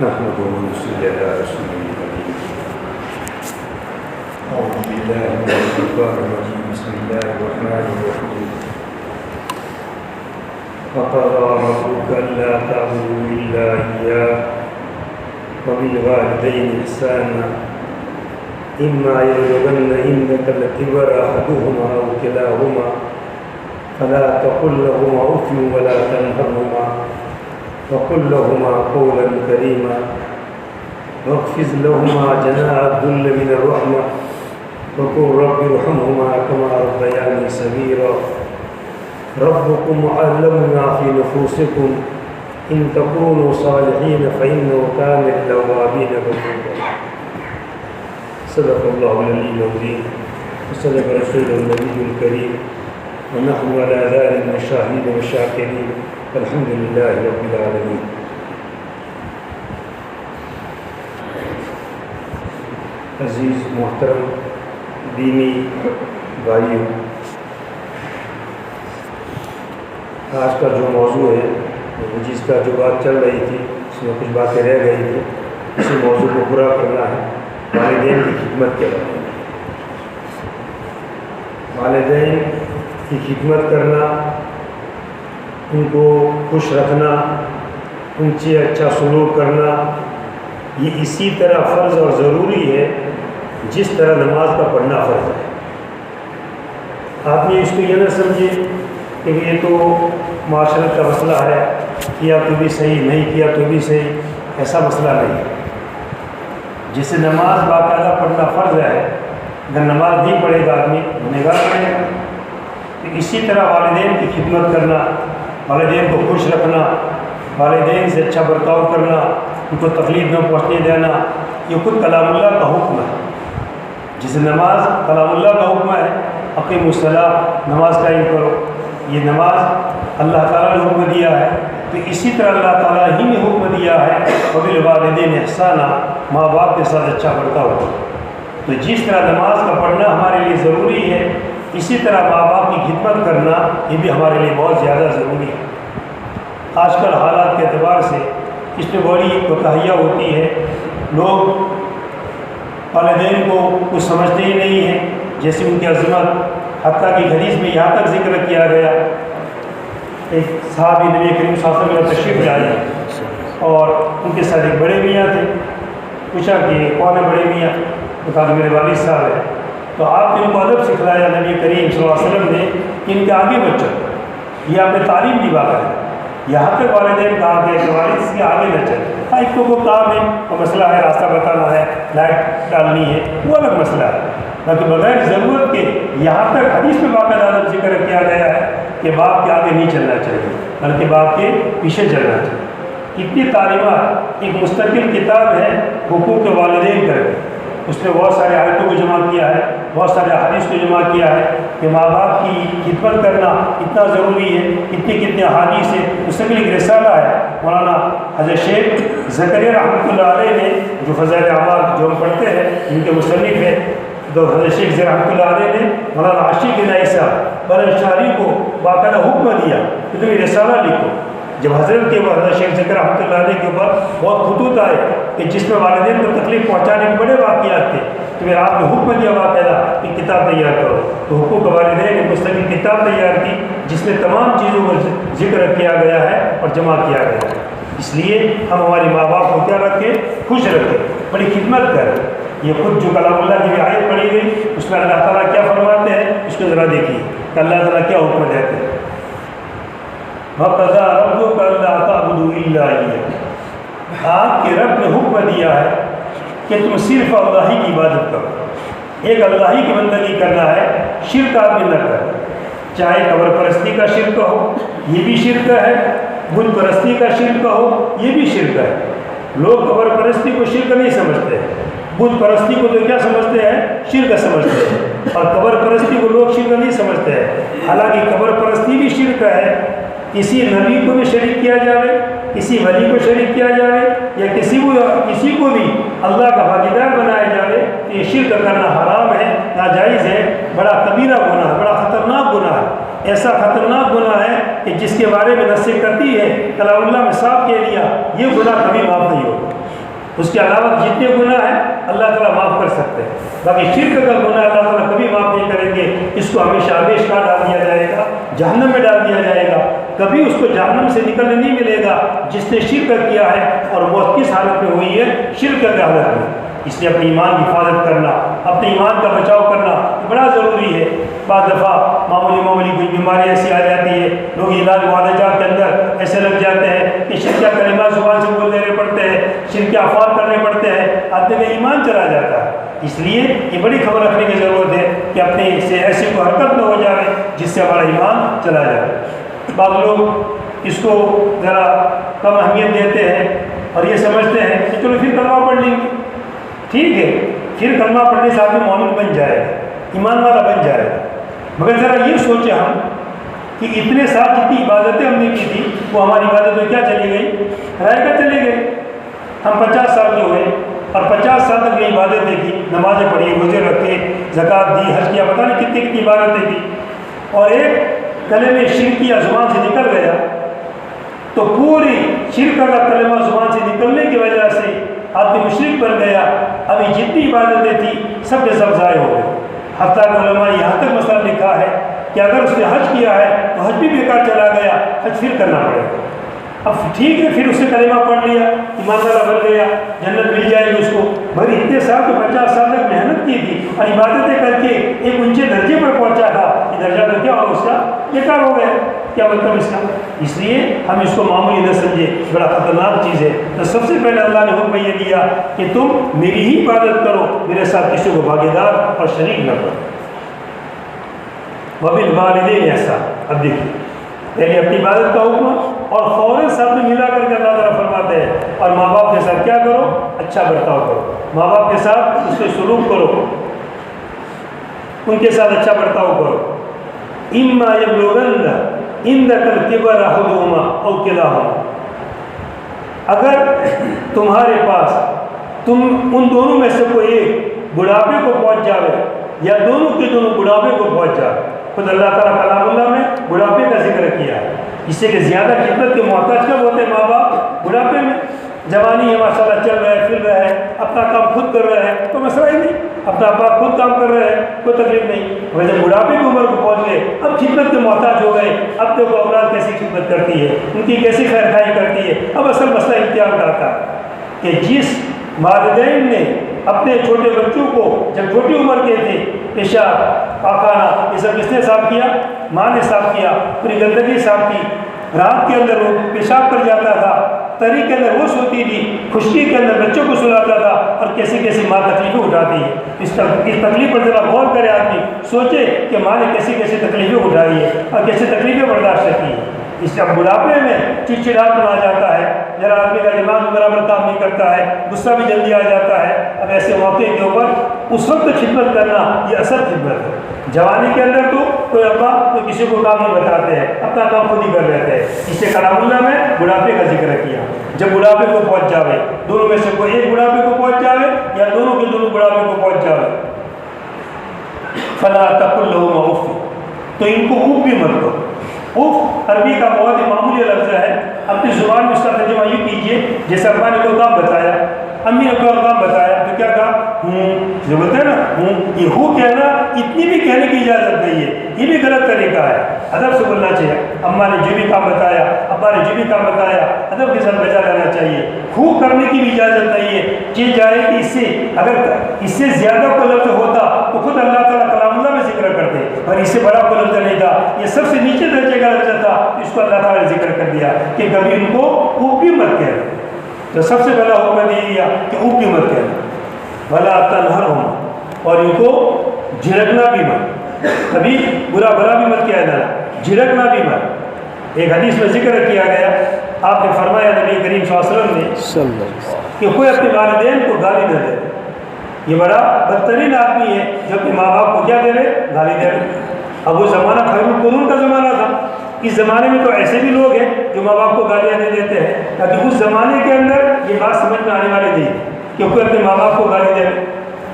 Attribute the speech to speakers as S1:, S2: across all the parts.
S1: نحمده ونصلي على رسوله الكريم. أعوذ بالله من الشيطان الرجيم. بسم الله الرحمن الرحيم. وقضى ربك ألا تعبدوا إلا إياه وبالوالدين إحسانا إما يبلغن عندك الكبر أحدهما أو كلاهما فلا تقل لهما أف ولا تنهرهما وقل لهما قولا كريما واخفض لهما جناح الذل من الرحمة وقل رب ارحمهما كما ربياني صغيرا ربكم أعلم ما في نفوسكم إن تكونوا صالحين فإنه كان للأوابين غفورا. صدق الله العلي العظيم وصدق رسوله النبي الكريم ونحن على ذلك من الشاهدين والشاكرين الحمد لله رب العالمين. عزیز محترم دینی بھائیوں، آج کا جو موضوع ہے جس کا جو بات چل رہی تھی اس میں کچھ باتیں رہ گئی تھی، اسی موضوع کو پورا کرنا ہے. والدین کی خدمت کے بارے میں. والدین کی خدمت کرنا، ان کو خوش رکھنا، ان سے اچھا سلوک کرنا، یہ اسی طرح فرض اور ضروری ہے جس طرح نماز کا پڑھنا فرض ہے. آپ نے اس کو یہ نہ سمجھے کہ یہ تو معاشرت کا مسئلہ ہے، کیا تو بھی صحیح، نہیں کیا تو بھی صحیح، ایسا مسئلہ نہیں ہے. جسے نماز باقاعدہ پڑھنا فرض ہے، اگر نماز نہیں پڑھے گا آدمی گنہگار بنے گا. تو اسی طرح والدین کی خدمت کرنا، والدین کو خوش رکھنا، والدین سے اچھا برتاؤ کرنا، ان کو تکلیف نہ پہنچنے دینا، یہ خود کلام اللہ کا حکم ہے. جسے نماز کلام اللہ کا حکم ہے، اقیموا الصلاۃ، نماز قائم کرو، یہ نماز اللہ تعالیٰ نے حکم دیا ہے. تو اسی طرح اللہ تعالیٰ ہی نے حکم دیا ہے وبالوالدین احسانا، ماں باپ کے ساتھ اچھا برتاؤ. تو جس طرح نماز کا پڑھنا ہمارے لیے ضروری ہے، اسی طرح ماں باپ کی خدمت کرنا یہ بھی ہمارے لیے بہت زیادہ ضروری ہے. آج کل حالات کے اعتبار سے اس میں بڑی کوتاہیاں ہوتی ہے. لوگ والدین کو کچھ سمجھتے ہی نہیں ہیں، جیسے ان کی عظمت. حتیٰ کہ حدیث میں یہاں تک ذکر کیا گیا، ایک صحابی نبی کریم صلی اللہ علیہ وسلم تشریف لے آئے اور ان کے ساتھ ایک بڑے میاں تھے. پوچھا کہ کون ہے بڑے میاں؟ وہ کہا کہ میرے والد صاحب ہیں. تو آپ نے ان کو ادب سکھلایا نبی کریم صلی اللہ علیہ وسلم نے کہ ان کے آگے بچو، یہ آپ نے تعلیم دی بات ہے. یہاں تک والدین کہا گیا کہ والد سے آگے نہ چلے. ہاں ایک تو وہ کام ہے، وہ مسئلہ ہے، راستہ بتانا ہے، لائٹ ڈالنی ہے، وہ الگ مسئلہ ہے. باقی بغیر ضرورت کے یہاں تک حدیث میں باقاعدہ ادب ذکر کیا گیا ہے کہ باپ کے آگے نہیں چلنا چاہیے بلکہ باپ کے پیچھے چلنا چاہیے. اتنی تعلیمات، ایک مستقل کتاب ہے حقوق والدین کر کے، اس نے بہت سارے آیتوں کو جمع کیا ہے، بہت سارے احادیث کو جمع کیا ہے کہ ماں باپ کی خدمت کرنا اتنا ضروری ہے. کتنے احادیث ہے. مستقل ایک رسالہ ہے مولانا حضرت شیخ زکریا رحمۃ اللہ علیہ نے، جو فضائل اعمال جو ہم پڑھتے ہیں ان کے مصنف ہیں. تو حضرت شیخ رحمۃ اللہ علیہ نے مولانا عاشق الہی صاحب بلشاری کو باقاعدہ حکم دیا کہ تم یہ رسالہ لکھو. جب حضرت کے بعد حضرت شیخ ذکر رحمۃ اللہ علیہ کے اوپر بہت خطوط آئے کہ جس میں والدین کو تکلیف پہنچانے کے بڑے واقعات تھے، تو پھر آپ نے حکم دیا باقاعدہ کہ کتاب تیار کرو. تو حقوق والدین نے مستقل کتاب تیار کی جس میں تمام چیزوں کو ذکر کیا گیا ہے اور جمع کیا گیا ہے. اس لیے ہم ہمارے ماں باپ کو کیا رکھیں؟ خوش رکھیں، بڑی خدمت کریں. یہ خود جو کلام اللہ کی بھی آیت پڑھی گئی اس میں اللہ تعالیٰ کیا فرماتے ہیں اس کو ذرا دیکھیے کہ اللہ تعالیٰ کیا حکم دیتے ہیں. وَقَضَىٰ رَبُّكَ أَلَّا تَعْبُدُوا إِلَّا إِيَّاهُ، آپ کے رب نے حکم دیا ہے کہ تم صرف اللہ ہی کی عبادت کرو. ایک اللہ ہی کی بندگی کرنا ہے، شرک آپ نے نہ کرو. چاہے قبر پرستی کا شرک ہو یہ بھی شرک ہے، بت پرستی کا شرک ہو یہ بھی شرک ہے. لوگ قبر پرستی کو شرک نہیں سمجھتے، بت پرستی کو تو کیا سمجھتے ہیں؟ شرک سمجھتے ہیں. اور قبر پرستی کو لوگ شرک نہیں سمجھتے ہیں. حالانکہ قبر پرستی بھی شرک ہے. کسی نبی کو بھی شریک کیا جائے، کسی ولی کو شریک کیا جائے، یا کسی کو بھی اللہ کا بھاگیدار بنایا جائے تو یہ شرک کرنا حرام ہے، ناجائز ہے، بڑا کبیرہ گناہ ہے، بڑا خطرناک گناہ ہے. ایسا خطرناک گناہ ہے کہ جس کے بارے میں نص کرتی ہے کلام اللہ میں صاف کہہ دیا یہ گناہ کبھی معاف نہیں ہوگا. اس کے علاوہ جتنے گناہ ہیں اللہ تعالیٰ معاف کر سکتے ہیں، باقی شرک کا گناہ اللہ تعالیٰ کبھی معاف نہیں کریں گے. اس کو ہمیشہ ہمیشہ ڈال دیا جائے گا، جہنم میں ڈال دیا جائے گا. کبھی اس کو جہنم سے نکلنے نہیں ملے گا جس نے شرک کیا ہے. اور وہ کس حالت میں ہوئی ہے؟ شرک کی حالت میں. اس لیے اپنے ایمان کی حفاظت کرنا، اپنے ایمان کا بچاؤ کرنا بڑا ضروری ہے. بعض دفعہ معمولی کوئی بیماری ایسی آ جاتی ہے، لوگ علاج معالجات کے اندر ایسے لگ جاتے ہیں کہ شرکیہ کلمات زبان سے بول دینے پڑتے ہیں، شرکیہ افعال کرنے پڑتے ہیں، آدمی کا ایمان چلا جاتا ہے. اس لیے یہ بڑی خبر رکھنے کی ضرورت ہے کہ اپنے سے ایسی کوئی حرکت نہ ہو جائے جس سے ہمارا ایمان چلا جائے. بعض لوگ اس کو ذرا کم اہمیت دیتے ہیں اور یہ سمجھتے ہیں کہ چلو پھر کلمہ پڑھ لیں گے. ٹھیک ہے، پھر کلمہ پڑھنے سے آدمی مومن بن جائے گا، ایمان والا بن جائے گا. مگر ذرا یہ سوچیں ہم کہ اتنے سال جتنی عبادتیں ہم نے کی تھی وہ ہماری عبادت میں کیا چلی گئی؟ رائے کا چلے گئے. ہم 50 سال کے ہوئے اور 50 سال تک یہ عبادتیں کی، نمازیں پڑھی، روزے رکھے، زکوٰۃ دی، حج کیا، پتہ نہیں کتنی عبادتیں کی. اور ایک کلمہ شرکیہ زبان سے نکل گیا تو پوری شرک کا کلمہ زبان سے نکلنے کی وجہ سے آدمی مشرک بن گیا. ابھی جتنی عبادتیں تھیں سب کے سب ضائع ہو گئے. حتیٰ کہ علماء یہاں تک مسئلہ لکھا ہے کہ اگر اس نے حج کیا ہے تو حج بھی بیکار چلا گیا، حج پھر کرنا پڑے گا. اب ٹھیک ہے، پھر اس نے کلمہ پڑھ لیا، ایمان والا بن گیا، جنت مل جائے گی اس کو. مگر اتنے سال تو 50 سال تک محنت کی تھی اور عبادتیں کر کے ایک اونچے درجے پر پہنچا تھا، یہ درجہ تو کیا ہو اس کا؟ بیکار ہو گیا. کیا مطلب اس کا؟ اس لیے ہم اس کو معمولی نہ سمجھے، بڑا خطرناک چیز ہے. تو سب سے پہلے اللہ نے حکم یہ دیا کہ تم میری ہی عبادت کرو، میرے ساتھ کسی کو بھاگیدار اور شریک نہ کرو. وبالوالدین احسان. اب دیکھیے، پہلے اپنی عبادت کا حکم اور فوراً ساتھ میں ملا کر کے اللہ تعالیٰ فرماتے ہیں اور ماں باپ کے ساتھ کیا کرو؟ اچھا برتاؤ کرو. ماں باپ کے ساتھ اس سے سلوک کرو، ان کے ساتھ اچھا برتاؤ کرو. اما یبلغن عندک الکبر احدہما او کلاہما. اگر تمہارے پاس ان دونوں میں سے کوئی ایک بڑھاپے کو پہنچ جاوے یا دونوں کے دونوں بڑھاپے کو پہنچ جائے. خود اللہ تعالیٰ کلام اللہ میں بڑھاپے کا ذکر کیا ہے، اس سے کہ زیادہ خدمت کے محتاج کب ہوتے ہیں ماں باپ؟ بڑھاپے میں. جوانی ہے ماشاء اللہ، چل رہا ہے، پھر رہا ہے، اپنا کام خود کر رہا ہے، تو مسئلہ ہی نہیں. اپنا باپ خود کام کر رہے ہیں، کوئی تکلیف نہیں. ویسے بڑھاپے کی عمر کو پہنچ گئے، اب خدمت کے محتاج ہو گئے. اب دیکھو اولاد کیسی خدمت کرتی ہے، ان کی کیسی خیر خائی کرتی ہے. اب اصل مسئلہ امتحان کا آتا ہے کہ جس والدین نے اپنے چھوٹے بچوں کو جب چھوٹی عمر کے تھے پیشاب پاخانہ یہ سب کس نے صاف کیا؟ ماں نے صاف کیا. پوری گندگی صاف کی. رات کے اندر وہ پیشاب کر جاتا تھا، تری کے اندر وہ سوتی تھی، خشکی کے اندر بچوں کو سلاتا تھا. اور کیسی کیسی ماں تکلیفیں اٹھاتی ہے. اس تکلیف پر ذرا غور کرے آدمی، سوچے کہ ماں نے کیسی کیسی تکلیفیں اٹھائی ہے اور کیسی تکلیفیں برداشت کی ہے. اس سے بڑھاپے میں چڑچڑاپن آ جاتا ہے، ذرا آدمی کا دماغ برابر کام نہیں کرتا ہے، غصہ بھی جلدی آ جاتا ہے. اب ایسے موقع کے اوپر اس وقت خدمت کرنا یہ اصل خدمت ہے. جوانی کے اندر تو کوئی ابا کوئی کسی کو کام نہیں بتاتے ہیں، اپنا کام خود ہی کر لیتے ہیں. اس سے کلام اللہ میں بڑھاپے کا ذکر کیا. جب بڑھاپے کو پہنچ جاوے، دونوں میں سے کوئی ایک بڑھاپے کو پہنچ جاوے یا دونوں کے دونوں بڑھاپے کو پہنچ جاوے، فلا تقل لهما اف، تو ان کو اف بھی مت کرو. اف عربی کا بہت ہی معمولی لفظ ہے. اپنی زبان میں اس کا ترجمہ یہ کیجیے جیسے ابا نے کوئی کام بتایا، امی نے کوئی کام بتایا تو کیا کہا؟ جو بولتے ہیں نا یہ ہو کہنا اتنی بھی کہنے کی اجازت نہیں ہے، یہ بھی غلط طریقہ ہے. ادب سے بولنا چاہیے. اماں نے جو بھی کام بتایا، ابا نے جو بھی کام بتایا، ادب کے ساتھ بجا لینا چاہیے. ہو کرنے کی بھی اجازت نہیں ہے. یہ جائے کہ اس سے اگر اس سے زیادہ کوئی لفظ ہوتا تو خود اللہ تعالیٰ کلام اللہ میں ذکر کرتے، اور اس سے بڑا کوئی لفظ نہیں تھا. یہ سب سے نیچے درجے کا لفظ تھا، اس کو اللہ تعالیٰ نے ذکر کر دیا کہ کبھی ان کو اوپ بھی مت کہنا. تو سب سے پہلا حکم یہ دیا کہ اوپ بھی مت کہنا. بھلا تنہرہما، اور ان کو جھڑکنا بھی مت، کبھی برا بھلا بھی مت کہنا، جھڑکنا بھی مت. ایک حدیث میں ذکر کیا گیا، آپ نے فرمایا نبی کریم صلی اللہ علیہ وسلم نے کہ کوئی اپنے والدین کو گالی نہ دے. یہ بڑا بدترین آدمی ہے جو اپنے ماں باپ کو کیا دے رہے؟ گالی دے رہے. اب وہ زمانہ خیر القرون کا زمانہ تھا. اس زمانے میں تو ایسے بھی لوگ ہیں جو ماں باپ کو گالیاں دے دیتے ہیں، تاکہ اس زمانے کے اندر یہ بات سمجھ میں آنے والی نہیں کہ کوئی اپنے ماں باپ کو گالی دے رہے.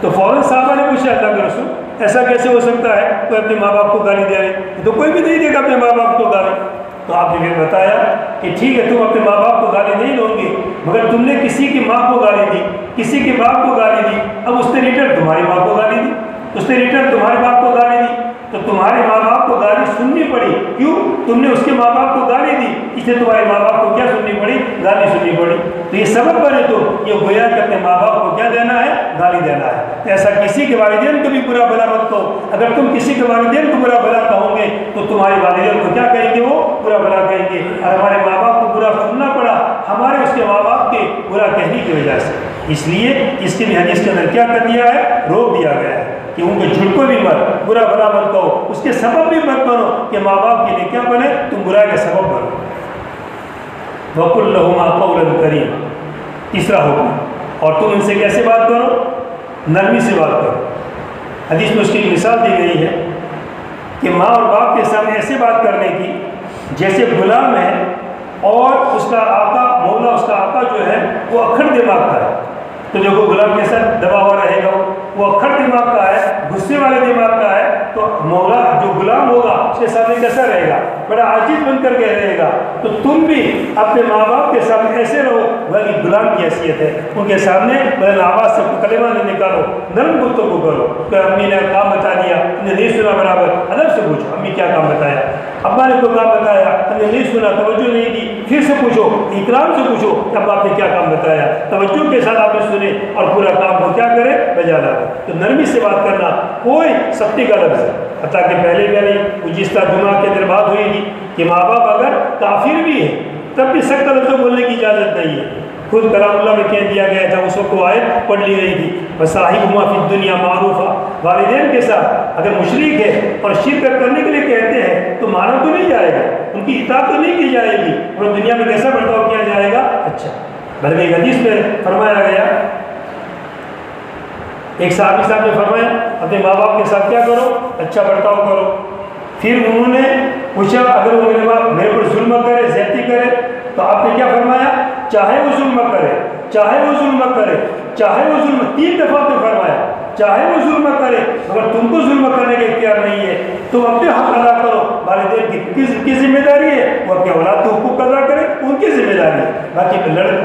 S1: تو فوراً صحابہ نے پوچھا اللہ کے رسول ایسا کیسے ہو سکتا ہے کوئی اپنے ماں باپ کو گالی دے رہے؟ تو کوئی بھی نہیں دے گا اپنے ماں باپ کو گالی. تو آپ نے پھر بتایا کہ ٹھیک ہے تم اپنے ماں باپ کو گالی نہیں دو گے، مگر تم نے کسی کی ماں کو گالی دی، کسی کے باپ کو گالی دی، اب اس نے ریٹرن تمہاری ماں کو گالی دی، اس نے ریٹرن تمہارے باپ کو گالی دی، تو تمہارے ماں باپ کو گالی سننی پڑی، کیوں؟ تم نے اس کے ماں باپ کو گالی دی، اس لیے تمہارے ماں باپ کو کیا سننی پڑی؟ گالی سننی پڑی۔ تو یہ سبب بنے تو یہ گویا کہ اپنے ماں باپ کو کیا دینا ہے؟ گالی دینا ہے۔ تو ایسا کسی کے والدین کو بھی برا بھلا مت کہو، اگر تم کسی کے والدین کو برا بھلا کہو گے تو تمہارے والدین کو کیا کہیں گے؟ وہ برا بھلا کہیں گے۔ اور ہمارے ماں باپ کو برا سننا پڑا ہمارے اس کے ماں باپ کے برا کہنے کی وجہ سے، اس لیے اس کے بھی حدیث کے اندر کیا کر دیا ہے؟ روک دیا گیا ہے کہ ان کو جھڑکو بھی مت، برا بھلا مت کہو، اس کے سبب بھی مت بنو کہ ماں باپ کے لیے کیا بنے؟ تم برائی کا سبب بنو۔ وَقُلْ لَهُمَا قَوْلًا كَرِيمًا، تیسرا حکم، اور تم ان سے کیسے بات کرو؟ نرمی سے بات کرو۔ حدیث میں اس کی ایک مثال دی گئی ہے کہ ماں اور باپ کے سامنے ایسے بات کرنے کی جیسے غلام ہے اور اس کا آقا مولا، اس کا آقا جو ہے وہ اکھڑ دماغ کا ہے، تو دیکھو غلام کیسا دبا ہوا رہے گا، وہ اکھڑ دماغ کا ہے، غصے والے دماغ کا ہے، تو مولا جو غلام ہوگا اس کے سامنے کیسا رہے گا؟ بڑا عاجز بن کر کے رہے گا۔ تو تم بھی اپنے ماں باپ کے سامنے ایسے رہو بلکہ غلام کی حیثیت ہے، ان کے سامنے بلند آواز سے کلمہ نہیں نکالو، نرم گفتگو کرو کہ امی نے کام بتا دیا، انہیں نہیں سنا، برابر ادب سے پوچھو امی کیا کام بتایا، ابا نے تو کام بتایا، انہیں نہیں سنا، توجہ نہیں دی، پھر سے پوچھو، اکرام سے پوچھو کہ ابا آپ نے کیا کام بتایا، توجہ کے ساتھ آپ نے سنے اور پورا کام کو کیا کرے؟ بجا لاؤ۔ تو نرمی سے بات کرنا، کوئی سختی کا لفظ ہے، حتیٰ کہ پہلے بھی جس طرح جمعہ کے اندر بات ہوئی تھی کہ ماں باپ اگر کافر بھی ہے تب بھی سخت لفظ بولنے کی اجازت نہیں ہے۔ خود کلام اللہ میں کہہ دیا گیا تھا، اس وقت وہ آیت پڑھ لی گئی تھی، وَصَاحِبْهُمَا فِي الدُّنْيَا مَعْرُوفًا، والدین کے ساتھ اگر مشرک ہے اور شرک کرنے کے لیے کہتے ہیں تو مانا تو نہیں جائے گا، ان کی اطاعت تو نہیں کی جائے گی، اور دنیا میں کیسا برتاؤ کیا جائے گا؟ اچھا۔ بلکہ ایک حدیث میں فرمایا گیا، ایک صحابی صاحب نے فرمایا اپنے ماں باپ کے ساتھ کیا کرو؟ اچھا برتاؤ کرو۔ پھر انہوں نے پوچھا اگر وہ میرے پر ظلم کرے، زیادتی کرے، تو آپ نے کیا فرمایا؟ چاہے وہ ظلم کرے، چاہے وہ ظلم کرے، چاہے وہ ظلم، 3 دفعہ آپ نے فرمایا چاہے وہ ظلم کرے، مگر تم کو ظلم کرنے کا اختیار نہیں ہے، تم اپنے حق ادا کرو۔ والدین کی ذمہ داری ہے وہ اپنے اولاد کے حقوق ادا کرے، ان کی ذمہ داری ہے، باقی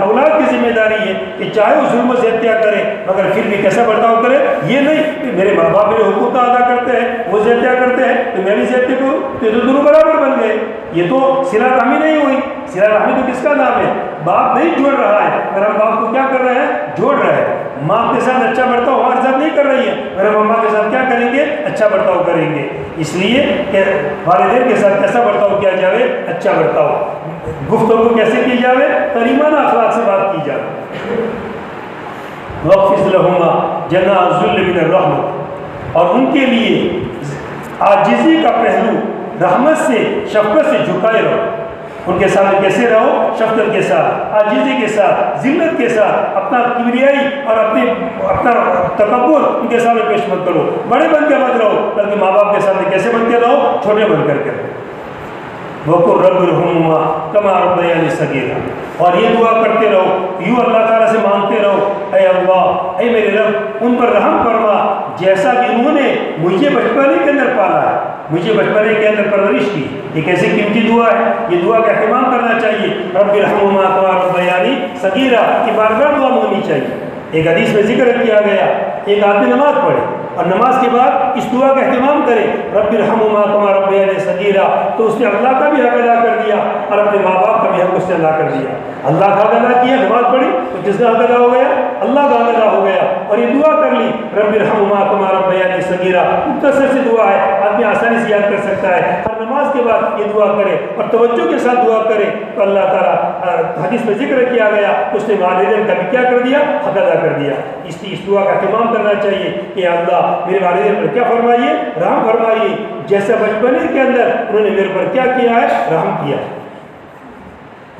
S1: اولاد کی ذمہ داری ہے کہ چاہے وہ ظلم و زیادتیاں کرے مگر پھر بھی کیسا برتاؤ کرے۔ یہ نہیں کہ میرے ماں باپ میرے حقوق کا ادا کرتے ہیں، وہ زیادتیاں کرتے ہیں تو میں بھی زیادتی کروں، تو یہ تو دونوں برابر بن گئے، یہ تو صلہ رحمی نہیں ہوئی۔ صلہ رحمی تو کس کا نام ہے؟ باپ نہیں جوڑ رہا ہے، اگر ہم باپ کو کیا کر رہے ہیں؟ جوڑ رہے ہیں۔ ماں کے ساتھ اچھا برتاؤ ہمارے ساتھ نہیں کر رہی ہے، اگر ہم ماں کے ساتھ کیا کریں گے؟ اچھا برتاؤ کریں گے۔ اس لیے کہ والدین کے ساتھ کیسا برتاؤ کیا جائے؟ اچھا برتاؤ۔ گفتگو کیسے کی جائے؟ کریمانہ اخلاق سے بات کی جائے۔ وَاخْفِضْ لَهُمَا جَنَاحَ الذُّلِّ مِنَ الرَّحْمَةِ، اور ان کے لیے عاجزی کا پہلو رحمت سے، شفقت سے جھکائے رہو۔ ان کے سامنے کیسے رہو؟ شفقت کے ساتھ، عاجزی کے ساتھ، ذلت کے ساتھ، اپنا کبریائی اور اپنا تکبر ان کے سامنے پیش مت کرو، بڑے بن کے مت رہو، بلکہ ماں باپ کے سامنے کیسے بن کے رہو؟ چھوٹے بن کر کے رہو۔ وَقُلْ رَبِّ ارْحَمْهُمَا كَمَا رَبَّيَانِي صَغِيرًا، اور یہ دعا کرتے رہو، یوں اللہ تعالیٰ سے مانگتے رہو، اے اللہ، اے میرے رب، ان پر رحم فرما جیسا کہ انہوں نے مجھے بچپنے کے اندر پالا ہے، مجھے بچپنے کے اندر پرورش کی۔ یہ کیسی قیمتی دعا ہے، یہ دعا کا اہتمام کرنا چاہیے۔ رب ارحمہما کما ربیانی صغیرا کی بار بار دعا مانگنی چاہیے۔ ایک حدیث میں ذکر کیا گیا، ایک آدمی نماز پڑھے اور نماز کے بعد اس دعا کا اہتمام کرے، رب ارحمہما کما ربیانی صغیرا، تو اس نے اللہ کا بھی حق ادا کر دیا اور اپنے ماں باپ کا بھی حق اس نے ادا کر دیا۔ اللہ کا حق ادا کیا، نماز پڑھی تو کس کا حق ادا ہو گیا؟ اللہ کا حق ادا ہو گیا۔ اور یہ دعا کر لی، رب ارحمہما کما ربیانی صغیرا، مختصر سی دعا ہے، آدمی آسانی سے یاد کر سکتا ہے۔ ہر نماز کے بعد یہ دعا کرے اور توجہ کے ساتھ دعا کرے تو اللہ تعالیٰ حدیث میں ذکر کیا گیا، اس نے والدین کا بھی کیا کر دیا؟ حق ادا کر دیا۔ اس دعا کا اہتمام کرنا چاہیے کہ اللہ میرے والدین پر کیا فرمائیے؟ رحم فرمائیے، جیسے بچپنے کے اندر انہوں نے میرے پر کیا کیا ہے؟ رحم کیا۔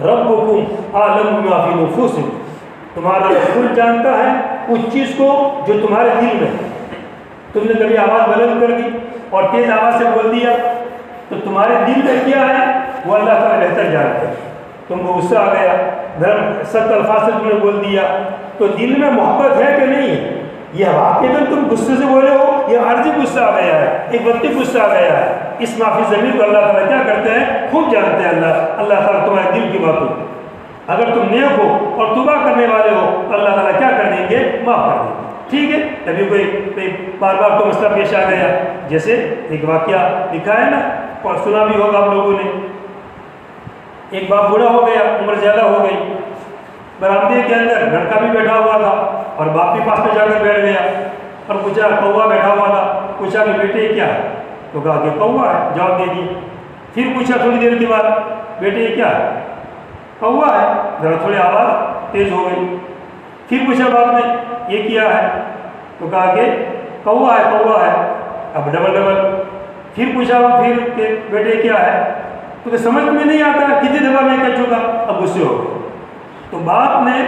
S1: ربکم اعلم بما فی نفوسکم، تمہارا رب جانتا ہے اس چیز کو جو تمہارے دل میں ہے۔ تم نے کبھی آواز بلند کر دی اور تیز آواز سے بول دیا تو تمہارے دل میں کیا ہے وہ اللہ تعالیٰ بہتر جانتا ہے۔ تم کو غصہ آ گیا، نرم سخت الفاظ سے تم نے بول دیا تو دل میں محبت ہے کہ نہیں ہے؟ یہ واقعی تم غصے سے بولے ہو، یہ عارضی غصہ آ گیا ہے، ایک وقتی غصہ آ گیا ہے، اس معافی ضمیر کو اللہ تعالیٰ کیا کرتے ہیں؟ خوب جانتے ہیں اللہ تعالیٰ تمہارے دل کی باتوں. اگر تم نیک ہو اور توبہ کرنے والے ہو تو اللہ تعالیٰ کیا کر دیں گے؟ معاف کر دیں گے. ٹھیک ہے. کبھی کوئی بار بار کو مسئلہ پیش آ گیا، جیسے ایک واقعہ لکھا ہے نا، اور سنا بھی ہوگا آپ لوگوں نے. ایک باپ بوڑھا ہو گیا، عمر زیادہ ہو گئی، برآمدے کے اندر لڑکا بھی بیٹھا ہوا تھا اور باپ بھی پاس میں جا کر بیٹھ گیا اور پوچھا، کوا بیٹھا ہوا تھا، پوچھا کہ بیٹے کیا ہے؟ تو کہا کہ کوا ہے، جواب دے دی. پھر پوچھا تھوڑی دیر کے بعد، بیٹے یہ کیا ہے؟ کوا ہے. ذرا تھوڑی آواز تیز ہو گئی. پھر پوچھا باپ نے، یہ کیا ہے؟ تو کہا کہ کوا ہے، کوا ہے. اب ڈبل. پھر پوچھا پھر کہ بیٹے کیا ہے؟ تو کہ سمجھ میں نہیں آتا، کتنی دفعہ میں کہہ چکا. اب غصے ہو گئے. تو باپ نے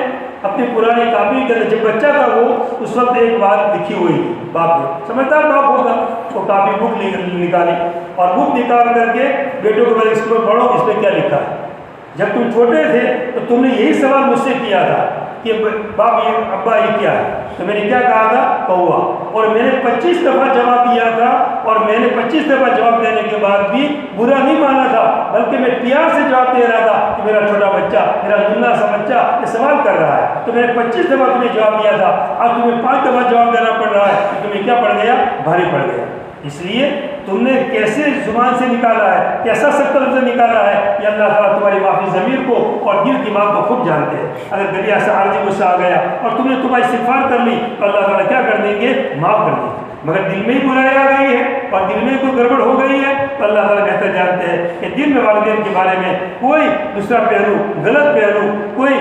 S1: اپنی پرانی کاپی کے اندر، جب بچہ تھا وہ، اس وقت ایک بات لکھی ہوئی تھی. باپ نے، سمجھدار باپ ہوگا، وہ کاپی بک نکالی اور بک نکال کر کے بیٹوں کو بولے، اس کو پڑھو، اس پہ کیا لکھا ہے. جب تم چھوٹے تھے تو تم نے یہی سوال مجھ سے کیا تھا کہ باپ یہ ابا یہ کیا ہے؟ تو میں نے کیا کہا تھا؟ کوا. اور میں نے 25 دفعہ جواب دیا تھا، اور میں نے 25 دفعہ جواب دینے کے بعد بھی برا نہیں مانا تھا، بلکہ میں پیار سے جواب دے رہا تھا کہ میرا چھوٹا بچہ، میرا ننھا سا بچہ یہ سوال کر رہا ہے. تو میں نے 25 دفعہ تمہیں جواب دیا تھا، اب تمہیں 5 دفعہ جواب دینا پڑ رہا ہے. تمہیں کیا پڑ گیا؟ بھاری پڑ گیا. اس لیے تم نے کیسے زبان سے نکالا ہے، کیسا سخت لفظ نکالا ہے، یہ اللہ تعالیٰ تمہاری معافی ضمیر کو اور دل کی بات کو خوب جانتے ہیں. اگر کبھی ایسا عارضی غصہ آ گیا اور تم نے تمہاری استغفار کر لی تو اللہ تعالیٰ کیا کر دیں گے؟ معاف کر دیں گے. مگر دل میں ہی برائی آ گئی ہے اور دل میں کوئی گڑبڑ ہو گئی ہے تو اللہ تعالیٰ بہتر جانتے ہیں کہ دل میں والدین کے بارے میں کوئی دوسرا پہلو، غلط پہلو، کوئی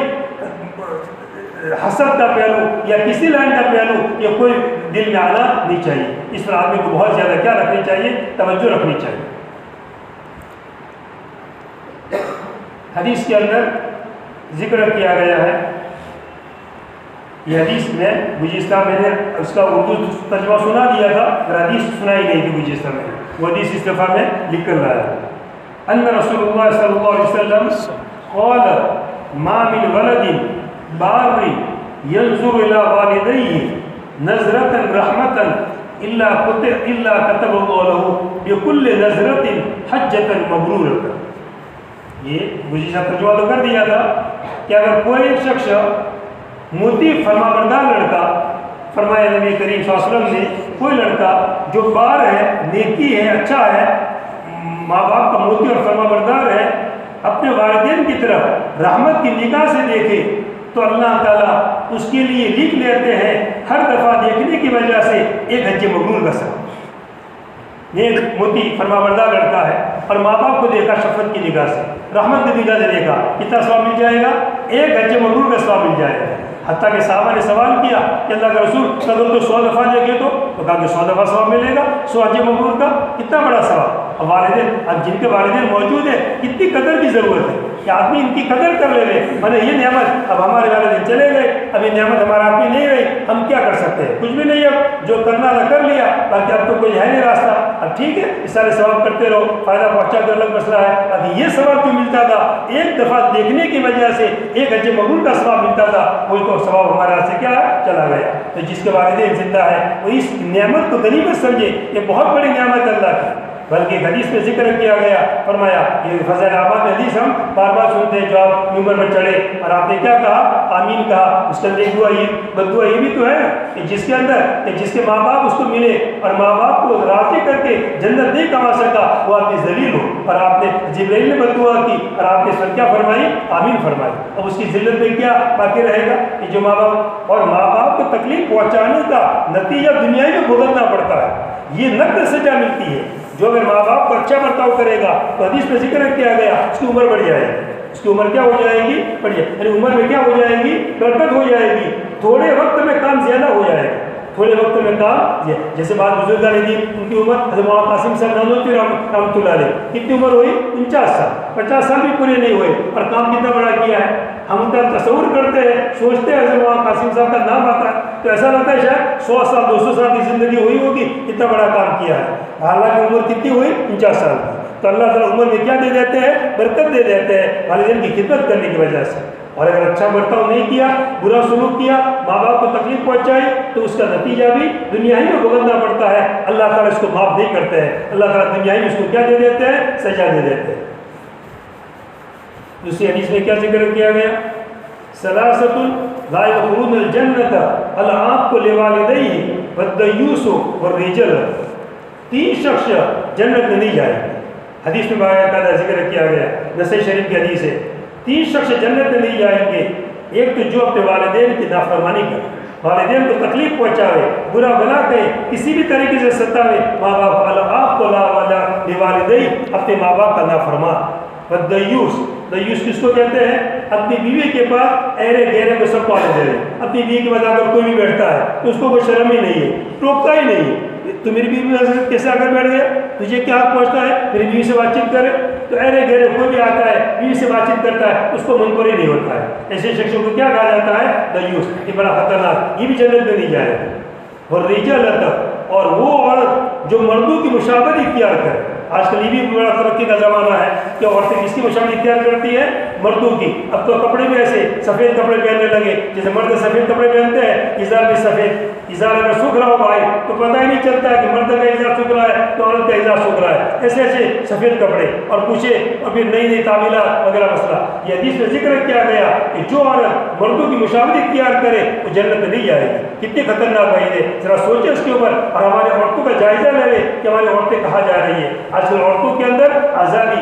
S1: حسد کا پہلو یا کسی لائن کا پہلو یہ کوئی دل میں آنا نہیں چاہیے. اس پر آدمی کو بہت زیادہ کیا رکھنی چاہیے؟ توجہ رکھنی چاہیے. حدیث کے اندر ذکر کیا گیا ہے، یہ حدیث میں گزشتہ میں نے اس کا اردو ترجمہ سنا دیا تھا، حدیث سنائی نہیں تھی گزشتہ میں، وہ حدیث اس دفعہ میں لکھ کر لایا. ان رسول اللہ صلی اللہ علیہ وسلم قال ما من ولد بار ينظر الى والديه نظرة رحمة الا كتب الله له بكل نظرة حجة مبرورة. یہ گزشتہ ترجمہ تو کر دیا تھا کہ اگر کوئی شخص مطیع فرما بردار لڑکا، فرمایا نبی کریم صلی اللہ علیہ وسلم نے، کوئی لڑکا جو بار ہے، نیکی ہے، اچھا ہے، ماں باپ کا مطیع اور فرما بردار ہے، اپنے والدین کی طرف رحمت کی نگاہ سے دیکھے تو اللہ تعالیٰ اس کے لیے لکھ لیتے ہیں ہر دفعہ دیکھنے کی وجہ سے ایک حج مبرور کا سبب. نیک مطیع فرما بردار لڑکا ہے اور ماں باپ کو دیکھا شفقت کی نگاہ سے، رحمت کی نگاہ سے دیکھا، کتنا ثواب مل جائے گا؟ ایک حج مبرور کا ثواب مل جائے گا. حتیٰ کہ صحابہ نے سوال کیا کہ اللہ کا رسول اگر تو 100 دفعہ دیکھے تو کہا کہ 100 دفعہ ثواب ملے گا. 100 حج مبرور کا کتنا بڑا ثواب. اب والدین، اب جن کے والدین موجود ہیں کتنی قدر کی ضرورت ہے کہ آدمی ان کی قدر کر لے رہے. میں نے یہ نعمت، اب ہمارے والدین چلے گئے، اب یہ نعمت ہمارا آدمی نہیں رہی، ہم کیا کر سکتے ہیں؟ کچھ بھی نہیں. اب جو کرنا تھا کر لیا، باقی اب تو کوئی ہے نہیں راستہ. اب ٹھیک ہے، اس سارے ثواب کرتے رہو، فائدہ پہنچا تو الگ مسئلہ ہے. اب یہ ثواب جو ملتا تھا ایک دفعہ دیکھنے کی وجہ سے، ایک حج مبرور کا ثواب ملتا تھا، وہی تو ثواب ہمارے ہاتھ سے کیا چلا گیا. تو جس کے والدین زندہ ہے وہ اس نعمت کو غنیمت سمجھے، یہ بہت بڑی نعمت اللہ کی. بلکہ حدیث میں ذکر کیا گیا، فرمایا یہ فضائل اعمال میں حدیث ہم بار بار سنتے ہیں. جو آپ ممبر پر چڑھے اور آپ نے کیا کہا؟ آمین کہا. اس کے اندر ایک دعا، یہ بدعا یہ بھی تو ہے کہ جس کے اندر کہ جس کے ماں باپ اس کو ملے اور ماں باپ کو راضی کر کے جنت نہیں کما سکا وہ آدمی ذلیل ہو. اور آپ نے جبرائیل نے بدعا کی اور آپ نے اس پر کیا فرمائی؟ آمین فرمائی. اب اس کی ذلت میں کیا باقی رہے گا کہ جو ماں باپ اور ماں باپ کو تکلیف پہنچانے کا نتیجہ دنیا میں بھگتنا پڑتا ہے، یہ نقد سزا ملتی ہے. جو اگر ماں باپ کو اچھا برتاؤ کرے گا تو حدیث میں ذکر کیا گیا اس کی عمر بڑھ جائے گی. اس کی عمر کیا ہو جائے گی؟ بڑھ جائے. یعنی عمر میں کیا ہو جائے گی؟ برکت ہو جائے گی. تھوڑے وقت میں کام زیادہ ہو جائے گا. تھوڑے وقت میں کام، جیسے بات بزرگاں نے دی، ان کی عمر حضرت مولانا قاسم صاحب نانوتوی رحمۃ اللہ علیہ، کتنی عمر ہوئی؟ 49 سال. 50 سال بھی پورے نہیں ہوئے اور کام کتنا بڑا کیا ہے. ہم ان کا تصور کرتے ہیں، سوچتے ہیں حضرت مولانا قاسم صاحب کا نام آتا ہے تو ایسا لگتا ہے شاید 100 سال 200 سال کی زندگی ہوئی ہوگی، اتنا بڑا کام کیا ہے. حالانکہ عمر کتنی ہوئی؟ 49 سال کی. تو اللہ تعالیٰ عمر میں کیا دے دیتے ہیں؟ برکت دے دیتے ہیں والدین کی خدمت کرنے کی وجہ سے. اور اگر اچھا برتاؤ نہیں کیا، برا سلوک کیا، ماں باپ کو تکلیف پہنچائی، تو اس کا نتیجہ بھی دنیا ہی میں بھگتنا پڑتا ہے۔ اللہ تعالیٰ اس کو معاف نہیں کرتے ہیں، اللہ تعالیٰ دنیا ہی میں اس کو کیا دے دیتے ہیں؟ سزا دے دیتے ہیں۔ دوسری حدیث میں کیا ذکر کیا گیا؟ ثلاثۃ لا يدخلون الجنة العاق لوالدیہ والدیوس والرجل، تین شخص جنت میں نہیں جائیں گے۔ حدیث میں باقاعدہ ذکر کیا گیا، نسائی شریف کی حدیث ہے، تین شخص جنت میں نہیں جائیں گے۔ ایک تو جو اپنے والدین کی نافرمانی کرے، والدین کو تکلیف پہنچاوے، برا بلا کہے، کسی بھی طریقے سے ستاوے، ماں باپ العاق لوالدیہ، اپنے ماں باپ کا نافرمان۔ والدیوس، دیوس کس کو کہتے ہیں؟ اپنی بیوی کے پاس ایرے گہرے میں سب پالے دے رہے، اپنی بیوی کے بعد اگر کوئی بھی بیٹھتا ہے تو اس کو کوئی شرم ہی نہیں ہے، ٹوکتا ہی نہیں ہے۔ تو میری بیوی کیسے آ کر بیٹھ گیا، تجھے کیا حق پہنچتا ہے میری بیوی سے بات چیت کرے؟ تو ایرے گہرے کوئی بھی آتا ہے بیوی سے بات چیت کرتا ہے، اس کو منکر ہی نہیں ہوتا ہے۔ ایسے شخصوں کو کیا کہا جاتا ہے؟ دیوس۔ یہ بڑا خطرناک، یہ بھی جنت میں نہیں جائے گا۔ اور رجال، اور وہ عورت جو مردوں کی مشابہت اختیار کرے۔ آج کل یہ بھی بڑا ترقی کا زمانہ ہے کہ عورتیں کس کی مشابہت اختیار کرتی ہے؟ مردوں کی۔ اب تو کپڑے بھی ایسے سفید کپڑے پہننے لگے، جیسے مرد سفید کپڑے پہنتے ہیں، ازار بھی سفید، ازار اگر سوکھ رہا ہو بھائی تو پتہ ہی نہیں چلتا ہے کہ مرد کا ازار سوکھ رہا ہے تو عورت کا ازار سوکھ رہا ہے۔ ایسے ایسے سفید کپڑے اور پوچھے، اور پھر نئی نئی تعمیلات وغیرہ مسئلہ۔ یہ حدیث میں ذکر کیا گیا کہ جو عورت مردوں کی مشابہت اختیار کرے وہ جنت میں نہیں جائے گی۔ کتنی خطرناک بات ہے، ذرا سوچے اس کے اوپر، اور ہمارے عورتوں کا جائزہ لے کہ ہماری عورتیں کہاں جا رہی ہیں۔ آج کل عورتوں کے اندر آزادی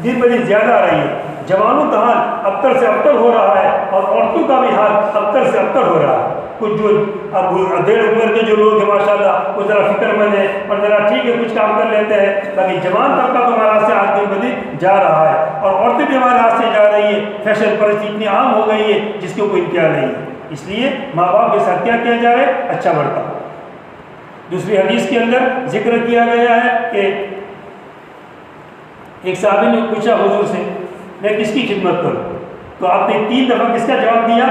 S1: دن بدن زیادہ آ رہی ہے، جوانوں کا حال ابتر سے ابتر ہو رہا ہے، اور عورتوں کا بھی حال ابتر سے ابتر ہو رہا ہے۔ کچھ جو اب ڈیڑھ عمر کے جو لوگ ہیں ماشاءاللہ وہ ذرا فکر مند ہیں اور ذرا ٹھیک ہے کچھ کام کر لیتے ہیں، باقی جوان طبقہ تو ہمارے سے آج دن بدن جا رہا ہے، اور عورتیں بھی ہمارے ہاتھ سے جا رہی ہیں۔ فیشن پرستی اتنی عام ہو گئی ہے جس کے کوئی انتہا نہیں ہے۔ اس لیے ماں باپ کے ساتھ کیا کیا جائے؟ اچھا برتاؤ۔ دوسری حدیث کے اندر ذکر کیا گیا ہے کہ ایک صحابی نے پوچھا حضور سے میں کس کی خدمت کروں؟ تو آپ نے 3 دفعہ کس کا جواب دیا؟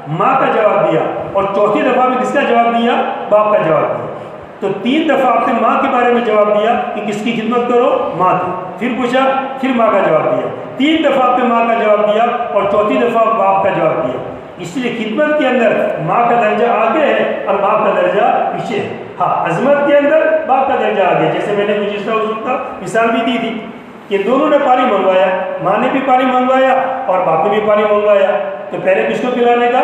S1: ماں کا جواب دیا، اور چوتھی دفعہ میں کس کا جواب دیا؟ باپ کا جواب دیا۔ تو 3 دفعہ آپ نے ماں کے بارے میں جواب دیا کہ کس کی خدمت کرو؟ ماں کی۔ پھر پوچھا، پھر ماں کا جواب دیا۔ 3 دفعہ آپ نے ماں کا جواب دیا اور چوتھی دفعہ باپ کا جواب دیا۔ اس لیے خدمت کے اندر ماں کا درجہ آگے ہے اور باپ کا درجہ پیچھے ہے۔ ہاں، عظمت کے اندر باپ کا درجہ آگے، جیسے میں نے گزشتہ حضور کا مثال بھی دی تھی کہ دونوں نے پانی منگوایا، ماں نے بھی پانی منگوایا اور باپ نے بھی پانی منگوایا، تو پہلے کس کو پلانے کا؟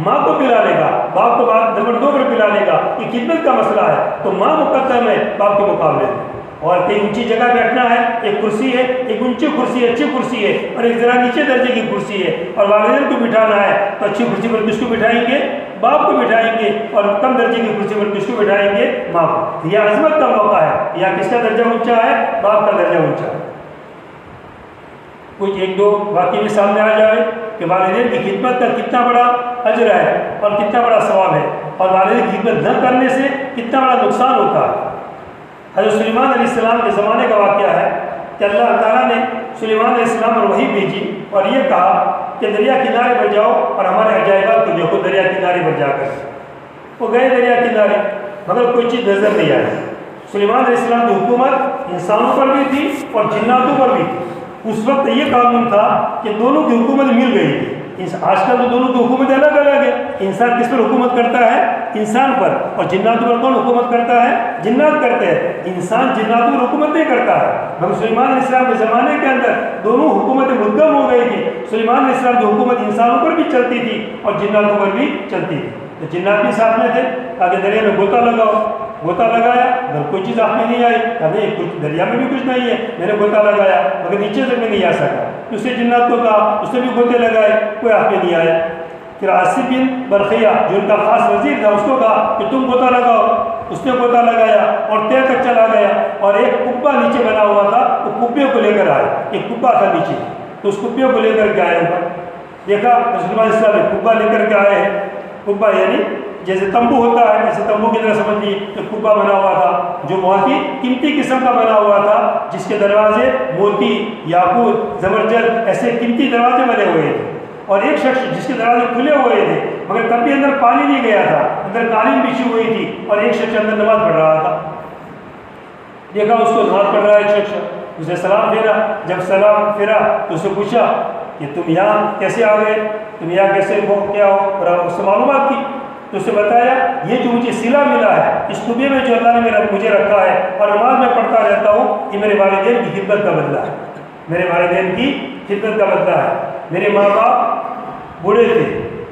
S1: ماں کو پلانے کا، باپ کو نمبر 2 پر پلانے کا۔ یہ خدمت کا مسئلہ ہے، تو ماں مقدم ہے باپ کے مقابلے میں۔ اور کہیں اونچی جگہ بیٹھنا ہے، ایک کرسی ہے، ایک اونچی کرسی ہے، اچھی کرسی ہے، اور ایک ذرا نیچے درجے کی کرسی ہے، اور والدین کو بٹھانا ہے تو اچھی کرسی پر کس کو بٹھائیں گے؟ باپ کو بٹھائیں گے، اور کم درجے کی کرسی پر کس کو بٹھائیں گے؟ ماں کو۔ یہ عظمت کا موقع ہے، یا کس کا درجہ اونچا ہے؟ باپ کا درجہ اونچا ہے۔ کچھ 1-2 واقعے بھی سامنے آ جائے کہ والدین کی خدمت کا کتنا بڑا اجر ہے اور کتنا بڑا ثواب ہے، اور والدین کی خدمت نہ کرنے سے کتنا بڑا نقصان ہوتا ہے۔ حضرت سلیمان علیہ السلام کے زمانے کا واقعہ ہے کہ اللہ تعالیٰ نے سلیمان علیہ السلام پر وحی بھیجی اور یہ کہا کہ دریا کنارے پر جاؤ اور ہمارے عجائبات کو دیکھو۔ دریا کنارے پر جا کر وہ گئے دریا کنارے، مگر کوئی چیز نظر نہیں آئی۔ سلیمان علیہ السلام کی حکومت انسانوں پر بھی تھی اور جناتوں پر بھی تھی۔ اس وقت یہ قانون تھا کہ دونوں کی حکومت مل گئی تھی۔ آج کل تو دونوں کی حکومت الگ الگ ہے۔ انسان کس پر حکومت کرتا ہے؟ انسان پر۔ اور جناتوں پر کون حکومت کرتا ہے؟ جنات کرتے ہیں۔ انسان جناتوں پر حکومت نہیں کرتا ہے۔ مگر سلیمان علیہ السلام کے زمانے کے اندر دونوں حکومتیں مدغم ہو گئی تھی۔ سلیمان علیہ السلام کی حکومت انسانوں پر بھی چلتی تھی اور جناتوں پر بھی چلتی تھی۔ تو جنات بھی ساتھ میں تھے، آگے دریا میں غوطہ لگاؤ، غوطہ لگایا مگر کوئی چیز آپ میں نہیں آئی، نہیں کچھ دریا میں بھی کچھ نہیں ہے، میں نے غوطہ لگایا مگر نیچے سے میں نہیں آ سکا۔ دوسرے جنات کو کہا، اس نے بھی غوطے لگائے، کوئی آپ میں نہیں آیا۔ پھر عاصف بن برقیہ جو ان کا خاص وزیر تھا اس کو کہا کہ تم غوطہ لگاؤ، اس نے غوطہ لگایا اور تیر تک چلا گیا، اور ایک کبا نیچے بنا ہوا تھا، وہ کبے کو لے کر آئے، ایک کبا تھا نیچے، تو اس کبے کو لے کر کے آئے اوپر، دیکھا مسلمان اسلام میں کبا لے کر کے آئے ہیں۔ کبا یعنی جیسے تمبو ہوتا ہے، جیسے تمبو کی طرح سمجھ لیے کہ کبا بنا ہوا تھا جو بہت ہی قیمتی قسم کا بنا ہوا تھا، جس کے دروازے موتی، یاقوت، زبرجد ایسے قیمتی دروازے بنے ہوئے تھے، اور ایک شخص جس کے دروازے کھلے ہوئے تھے مگر تب بھی اندر پانی نہیں گیا تھا، اندر قالین بچھی ہوئی تھی، اور ایک شخص اندر نماز پڑھ رہا تھا۔ دیکھا اس کو نماز پڑھ رہا ہے ایک شخص، اسے سلام پھیرا، جب سلام پھیرا تو اس سے پوچھا
S2: کہ تم یہاں کیسے آ گئے، تم یہاں کیسے ہو، کیا ہو، اور اس سے معلومات کی تو اسے بتایا یہ جو مجھے صلہ ملا ہے اس طبیع میں جو اللہ نے مجھے رکھا ہے اور نماز میں پڑھتا رہتا ہوں، یہ میرے والدین کی خدمت کا بدلہ ہے، میرے والدین کی خدمت کا بدلہ ہے۔ میرے ماں باپ بوڑھے تھے،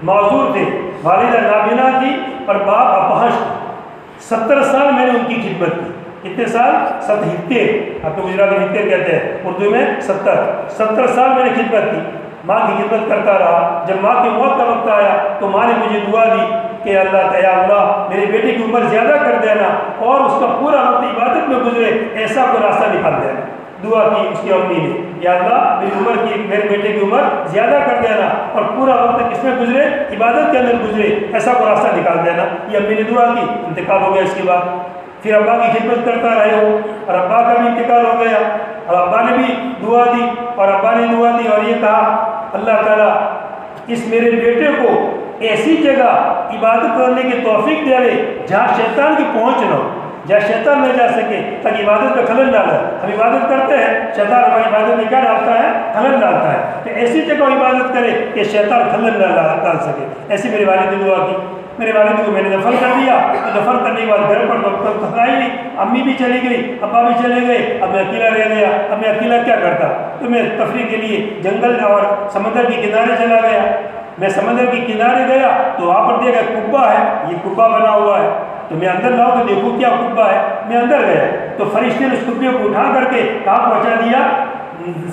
S2: معذور تھے، والدہ نابینا تھی اور باپ اپہنچ تھے، 70 سال میں نے ان کی خدمت کی۔ کتنے سال؟ 70، آپ کو گجرات میں 70 کہتے ہیں، اردو میں 70 سال میں نے خدمت کی، ماں کی خدمت کرتا رہا۔ جب ماں کی موت کا وقت آیا تو ماں نے مجھے دعا دی کہ اللہ میرے بیٹے کی عمر زیادہ کر دینا اور اس کا پورا وقت عبادت میں گزرے، ایسا کوئی راستہ نکال دینا۔ دعا کی اس کی امی نے، یا اللہ میرے بیٹے کی عمر زیادہ کر دینا اور پورا وقت کس میں گزرے؟ عبادت کے اندر گزرے، ایسا کوئی راستہ نکال دینا۔ یہ امی نے دعا کی، انتقال ہو گیا اس کے بعد۔ پھر ابا کی خدمت کرتا رہے ہو اور ابا کا بھی انتقال ہو گیا اور ابا نے بھی دعا دی اور ابا نے دعا دی اور یہ کہا اللہ تعالیٰ اس میرے بیٹے کو ایسی جگہ عبادت کرنے کی توفیق دے لے جہاں شیطان کی پہنچ نہ ہو، جہاں شیطان نہ جا سکے، تاکہ عبادت کا خلل نہ ڈالے۔ ہم عبادت کرتے ہیں، شیطان ہماری عبادت میں کیا ڈالتا ہے؟ خلل ڈالتا ہے، تو ایسی جگہ عبادت کرے کہ شیطان خلل نہ ڈال سکے۔ ایسی میرے والد نے دعا کی۔ میرے والد کو میں نے دفن کر دیا، تو دفن کرنے کے بعد گھر پر تو تھا ہی نہیں، امی بھی چلی گئی، ابا بھی چلے گئے، اب میں اکیلا رہ گیا۔ اب میں اکیلا کیا کرتا؟ تو میں تفریح کے لیے جنگل اور سمندر کے کنارے چلا گیا۔ میں سمندر کے کنارے گیا تو وہاں پر دیکھا قبہ ہے، یہ قبہ بنا ہوا ہے، تو میں اندر لاؤں تو دیکھوں کیا قبہ ہے۔ میں اندر گیا تو فرشتے نے اس قبے کو اٹھا کر کے کہاں پہنچا دیا؟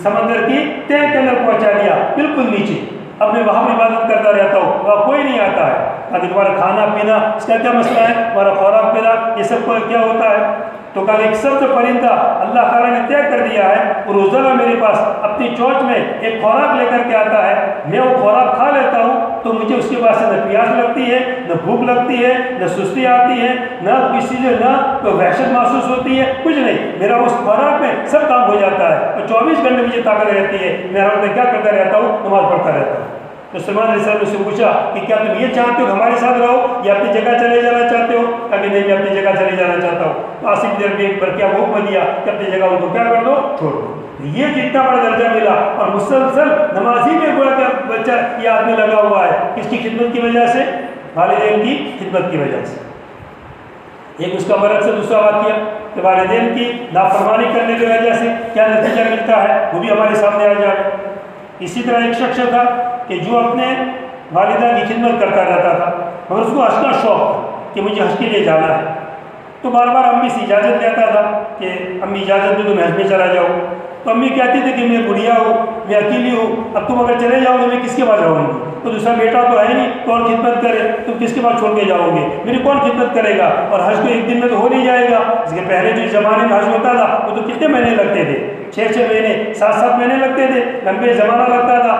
S2: سمندر کی تہ کے اندر پہنچا دیا، بالکل نیچے۔ اب میں وہاں پر عبادت کرتا رہتا ہوں، وہاں کوئی نہیں آتا ہے، تاکہ تمہارا کھانا پینا اس کا کیا مسئلہ ہے، تمہارا خوراک پینا یہ سب کو کیا ہوتا ہے۔ تو کل ایک سبز پرندہ اللہ تعالیٰ نے طے کر دیا ہے، وہ روزانہ میرے پاس اپنی چونچ میں ایک خوراک لے کر کے آتا ہے، میں وہ خوراک کھا لیتا ہوں تو مجھے اس کے بعد سے نہ پیاس لگتی ہے، نہ بھوک لگتی ہے، نہ سستی آتی ہے، نہ کسی سے نہ کوئی وحشت محسوس ہوتی ہے، کچھ نہیں۔ میرا اس خوراک میں سب کام ہو جاتا ہے اور 24 گھنٹے مجھے طاقت رہتی ہے۔ میں ہر وقت کیا کرتا رہتا ہوں؟ نماز پڑھتا رہتا ہوں۔ تو سلمان علیہ السلام نے سے پوچھا کہ کیا تم یہ چاہتے ہو کہ ہمارے ساتھ رہو یا اپنی جگہ چلے جانا چاہتے ہو؟ کہ نہیں، میں اپنی جگہ چلے جانا چاہتا ہوں۔ تو آصف دیر میں پر کیا حکم دیا کہ اپنی جگہ ان کو کیا کر دو؟ چھوڑ دو۔ یہ جتنا بڑا درجہ ملا اور مسلسل نمازی میں گویا کہ بچہ یہ آدمی لگا ہوا ہے، کس کی خدمت کی وجہ سے؟ والدین کی خدمت کی وجہ سے۔ ایک اس کا برعکس سے دوسرا واقعہ کہ والدین کی نافرمانی کرنے کی وجہ سے کیا نتیجہ ملتا ہے وہ بھی ہمارے سامنے آ جائے۔ اسی طرح ایک شخص تھا کہ جو اپنے والدہ کی خدمت کرتا رہتا تھا، مگر اس کو حج کا شوق تھا کہ مجھے حج کے لیے جانا ہے، تو بار بار امی سے اجازت لیتا تھا کہ امی اجازت دو تو میں حج میں چلا جاؤں۔ تو امی کہتی تھی کہ میں بڑھیا ہوں، میں اکیلی ہوں، اب تم اگر چلے جاؤ گے میں کس کے پاس جاؤں گی؟ تو دوسرا بیٹا تو ہے نہیں، کون خدمت کرے؟ تم کس کے پاس چھوڑ کے جاؤ گے؟ میری کون خدمت کرے گا؟ اور حج تو ایک دن میں تو ہو نہیں جائے گا۔ اس کے پہلے جو زمانے میں حج ہوتا تھا وہ تو کتنے مہینے لگتے تھے؟ 6 مہینے، 7 مہینے لگتے تھے، لمبے زمانہ لگتا تھا،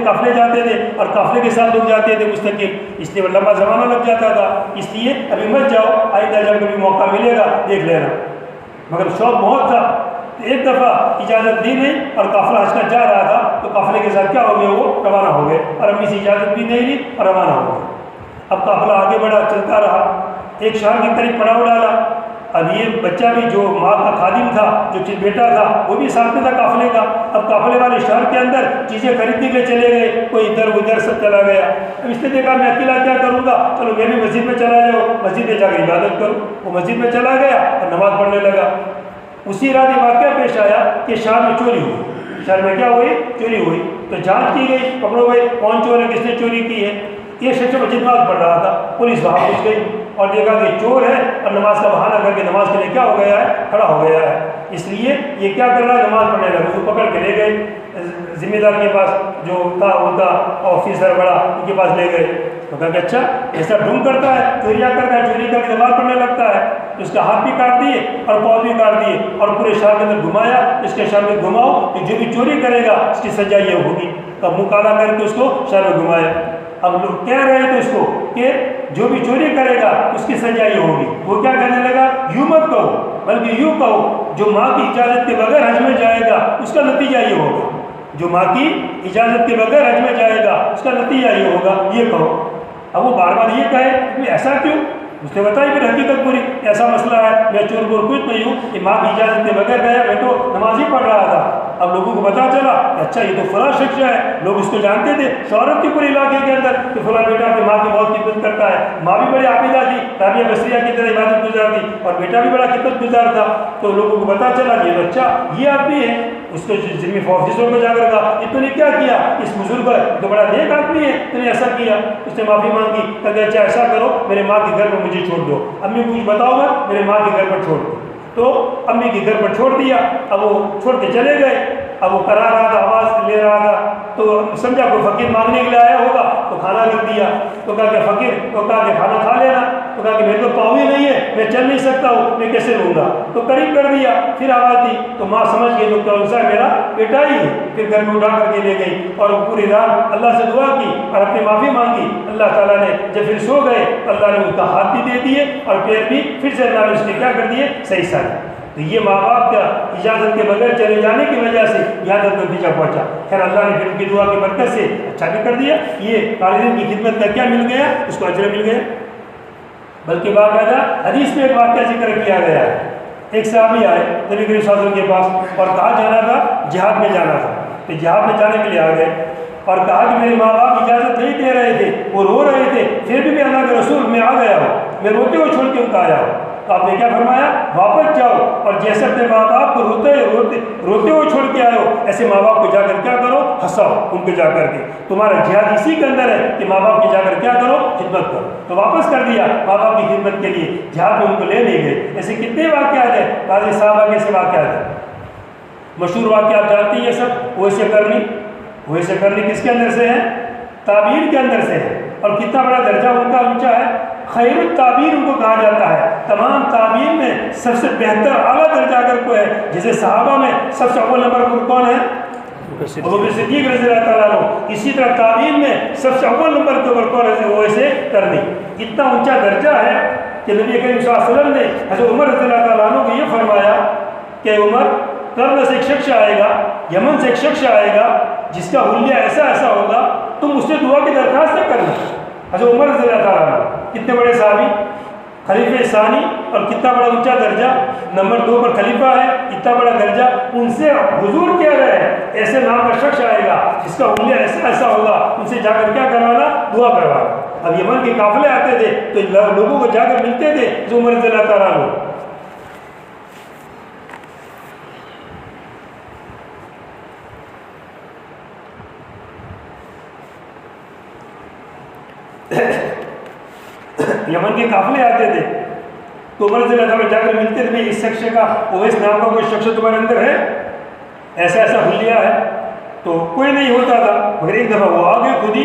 S2: قافلے جاتے تھے اور قافلے کے ساتھ لوگ جاتے تھے مستقل، اس لیے لمبا زمانہ لگ جاتا تھا۔ اس لیے ابھی مت جاؤ، آئندہ جب کبھی موقع ملے گا دیکھ لینا۔ مگر شوق بہت تھا، ایک دفعہ اجازت دی نہیں اور قافلہ حج کا جا رہا تھا تو قافلے کے ساتھ کیا ہو گیا؟ وہ روانہ ہو گئے اور امی سے اجازت بھی نہیں لی اور روانہ ہو گئے۔ اب قافلہ آگے بڑھا، چلتا رہا، ایک شہر کے قریب پڑاؤ ڈالا۔ اب یہ بچہ بھی جو ماں کا خادم تھا، جو بیٹا تھا، وہ بھی ساتھ میں تھا قافلے کا۔ اب قافلے والے شہر کے اندر چیزیں خریدنے کے چلے گئے، کوئی ادھر ادھر سب چلا گیا۔ اب اس نے دیکھا میں اکیلا کیا کروں گا، چلو میں بھی مسجد میں چلا جاؤں، مسجد میں جا کے عبادت کروں۔ وہ مسجد میں چلا گیا اور نماز پڑھنے لگا۔ اسی رات یہ واقعہ پیش آیا کہ شہر میں چوری ہوئی۔ شہر میں کیا ہوئی؟ چوری ہوئی۔ تو جانچ کی گئی، پکڑو بھائی کون چور ہے، کس نے چوری کی ہے۔ یہ شخص مسجد نماز پڑھ رہا تھا، پولیس وہاں پہنچ گئی اور دیکھا کہ چور ہے اور نماز کا بہانہ کر کے نماز کے لیے کیا ہو گیا ہے؟ کھڑا ہو گیا ہے۔ اس لیے یہ کیا کر رہا ہے؟ نماز پڑھنے لگا۔ اس کو پکڑ کے لے گئے ذمہ دار کے پاس، جو تھا ان کا آفیسر بڑا، ان کے پاس لے گئے۔ تو کہا کہ اچھا ایسا ڈھونگ کرتا ہے، چوریاں کرتا ہے، چوری کر کے نماز پڑھنے لگتا ہے۔ تو اس کا ہاتھ بھی کاٹ دیے اور پاؤں بھی کاٹ دیے اور پورے شہر کے اندر گھمایا۔ اس کے شہر میں گھماؤ کہ جو بھی چوری کرے گا اس کی سزا یہ ہوگی۔ تب منہ کالا کر کے اس کو شہر میں گھمایا۔ اب لوگ کہہ رہے تھے اس کو کہ جو بھی چوری کرے گا اس کی سزا یہ ہوگی۔ وہ کیا کہنے لگا؟ یوں مت کہو، بلکہ یوں کہو جو ماں کی اجازت کے بغیر حج میں جائے گا اس کا نتیجہ یہ ہوگا۔ جو ماں کی اجازت کے بغیر حج میں جائے گا اس کا نتیجہ یہ ہوگا، یہ کہو۔ اب وہ بار بار یہ کہے ایسا کیوں؟ اس نے بتائی پھر حقیقت پوری، ایسا مسئلہ ہے، میں چور بور کچھ نہیں ہوں، کہ ماں کی اجازت کے بغیر گیا، میں تو نماز ہی پڑھ رہا تھا۔ اب لوگوں کو پتا چلا کہ اچھا یہ تو فلاں شخص ہے، لوگ اس کو جانتے تھے، شہرت تھی پورے علاقے کے اندر کہ فلاں بیٹا اپنی ماں کی بہت خدمت کرتا ہے، ماں بھی بڑی عابدہ تھی، رابعہ بصریہ کی طرح عبادت گزار تھی، اور بیٹا بھی بڑا خدمت گزار تھا۔ تو لوگوں کو پتا چلا کہ اچھا یہ آدمی ہے، اس کو ذمہ آفیسر کو جا کر کہا کہ تو نے کیا کیا، اس بزرگ تو بڑا نیک آدمی ہے، تو نے ایسا کیا۔ اس نے معافی مانگی، کہ اچھا ایسا کرو میرے ماں کے گھر پر مجھے چھوڑ دو، امی کو کچھ بتاؤ مت، میرے ماں کے گھر پر چھوڑ دو۔ تو امی کے گھر پر چھوڑ دیا۔ اب وہ چھوڑ کے چلے گئے، اب وہ کرا رہا تھا، آواز لے رہا تھا، تو سمجھا کوئی فقیر مانگنے کے لیے آیا ہوگا، تو کھانا رکھ دیا۔ تو کہا کہ فقیر، تو کہا کہ کھانا کھا لینا، تو کہا کہ میرے تو پاؤں ہی نہیں ہے، میں چل نہیں سکتا ہوں، میں کیسے لوں گا؟ تو قریب کر دیا، پھر آواز دی، تو ماں سمجھ گئی تو کون سا میرا بیٹا ہی ہے۔ پھر گھر میں اٹھا کر کے لے گئی اور پوری رات اللہ سے دعا کی اور اپنی معافی مانگی۔ اللہ تعالیٰ نے جب پھر سو گئے، اللہ نے اس کا ہاتھ بھی دے دیے اور پیر بھی پھر سے اللہ نے اس کے کیا کر دیے، صحیح سارے۔ تو یہ ماں باپ کا اجازت کے بغیر چلے جانے کی وجہ سے یہاں تک نتیجہ پہنچا۔ خیر اللہ نے پھر ان کی دعا کی برکت سے اچھا بھی کر دیا۔ یہ والدین کی خدمت کا کیا مل گیا، اس کو اجر مل گیا۔ بلکہ باقاعدہ حدیث میں ایک واقعہ ذکر کیا گیا ہے۔ ایک صحابی آئے نبی کریم صلی اللہ علیہ وسلم کے پاس اور کہا جانا تھا، جہاد میں جانا تھا، تو جہاد میں جانے کے لیے آ گئے اور کہا کہ میرے ماں باپ اجازت نہیں دے رہے تھے، وہ رو رہے تھے، پھر بھی میں اللہ کے رسول میں آ گیا ہوں، میں روتے ہوئے چھوڑ کے ان کا آیا ہوں۔ تو آپ نے کیا فرمایا، واپس جاؤ اور جیسے اپنے ماں باپ کو روتے ہوئے چھوڑ کے آئے ہو، ایسے ماں باپ کو جا کر کیا کرو، ہنساؤ ان کو جا کر کے۔ تمہارا جہاد اسی کے اندر ہے کہ ماں باپ کی جا کر کیا کرو، خدمت کرو۔ تو واپس کر دیا ماں باپ کی خدمت کے لیے، جہاد میں ان کو لے نہیں گئے۔ ایسے کتنے واقعات ہیں، بعض صحابہ کے ایسے واقعات ہیں۔ مشہور واقعہ آپ جانتے ہیں یہ سب، ویسے کرنی کس کے اندر سے ہے، تعبیر کے اندر سے ہے، اور کتنا بڑا درجہ ان کا اونچا ہے۔ خیر التعبیر ان کو کہا جاتا ہے، تمام تعبیر میں سب سے بہتر اعلیٰ درجہ اگر کوئی ہے، جیسے صحابہ میں سب سے اول نمبر پر کون ہے، ابوبکر صدیق رضی اللہ تعالیٰ عنہ۔ اسی طرح تعبیر میں سب سے اول نمبر کے اوپر کون ہے، وہ ویسے کرنی۔ اتنا اونچا درجہ ہے کہ نبی کریم صلی اللہ علیہ وسلم نے حضرت عمر رضی اللہ تعالیٰ عنہ کو یہ فرمایا کہ عمر، کرن سے ایک شخص آئے گا، یمن سے ایک شخص آئے گا جس کا حلیہ ایسا ہوگا، تم اس سے دعا کی درخواست کرنا۔ حضرت عمر رضی اللہ تعالیٰ عنہ کتنے بڑے صحابی، خلیفہ ثانی، اور کتنا بڑا اونچا درجہ، نمبر 2 پر خلیفہ ہے، اتنا بڑا درجہ۔ ان سے حضور کہہ رہے ہیں ایسے نام کا شخص آئے گا جس کا حلیہ ایسا ہوگا، ان سے جا کر کیا کروانا، دعا کروانا۔ اب یمن کے قافلے آتے تھے تو لوگوں کو جا کر ملتے تھے جو عمر رضی اللہ تعالیٰ عنہ۔ یمن کے قافلے آتے تھے تو عمر رضی اللہ تعالیٰ جا کر ملتے تھے، اس شخص کا، اویس نام کا کوئی شخص تمہارے اندر ہے، ایسا حلیہ ہے؟ تو کوئی نہیں ہوتا تھا، مگر ایک دفعہ وہ آ گئے خود ہی،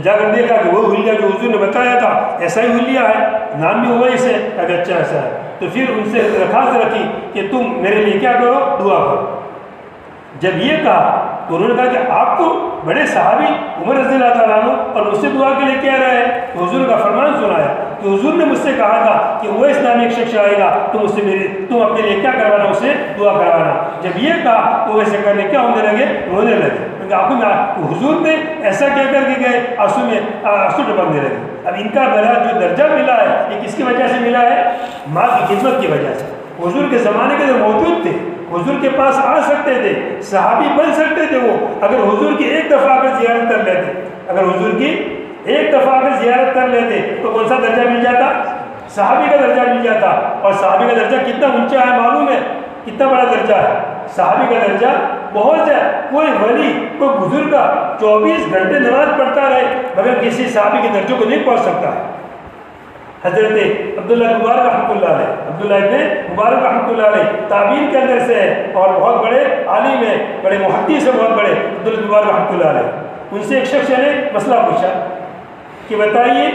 S2: جا کر دیکھا کہ وہ حلیہ جو حضور نے بتایا تھا ایسا ہی حلیہ ہے، نام بھی اویس ہے، کہ اچھا ایسا ہے۔ تو پھر ان سے درخواست رکھی کہ تم میرے لیے کیا کرو، دعا کرو۔ جب یہ کہا تو انہوں نے کہا کہ آپ تو بڑے صحابی عمر رضی اللہ تعالیٰ عنہ اور مجھ سے دعا کے لیے کہہ رہے ہیں، تو حضور کا فرمان سنایا کہ حضور نے مجھ سے کہا تھا کہ وہ اس نام ایک شخص آئے گا، تم اپنے لیے کیا کروانا، اسے دعا کروانا۔ جب یہ کہا تو ویسے کرنے کیا ہونے لگے، رونے لگے، کیونکہ آپ کو حضور نے ایسا کہہ کر کے گئے، آنسو ٹپکنے لگے۔ اب ان کا جو درجہ ملا ہے یہ کس کی وجہ سے ملا ہے، ماں کی خدمت کی وجہ سے۔ حضور کے زمانے کے اندر موجود تھے، حضور کے پاس آ سکتے تھے، صحابی بن سکتے تھے وہ، اگر حضور کی ایک دفعہ اگر زیارت کر لیتے، اگر حضور کی ایک دفعہ اگر زیارت کر لیتے تو کون سا درجہ مل جاتا، صحابی کا درجہ مل جاتا۔ اور صحابی کا درجہ کتنا اونچا ہے معلوم ہے، کتنا بڑا درجہ ہے صحابی کا درجہ، بہت ہے۔ کوئی ولی، کوئی بزرگ 24 گھنٹے نماز پڑھتا رہے مگر کسی صحابی کے درجوں کو نہیں پہنچ سکتا ہے۔ حضرت عبداللہ مبارک رحمۃ اللہ علیہ، عبداللہ ابن مبارک رحمۃ اللہ علیہ تعبین کے اندر سے ہے اور بہت بڑے عالم ہیں، بڑے محدث ہیں، بہت بڑے عبداللہ مبارک رحمۃ اللہ علیہ۔ ان سے ایک شخص نے مسئلہ پوچھا کہ بتائیے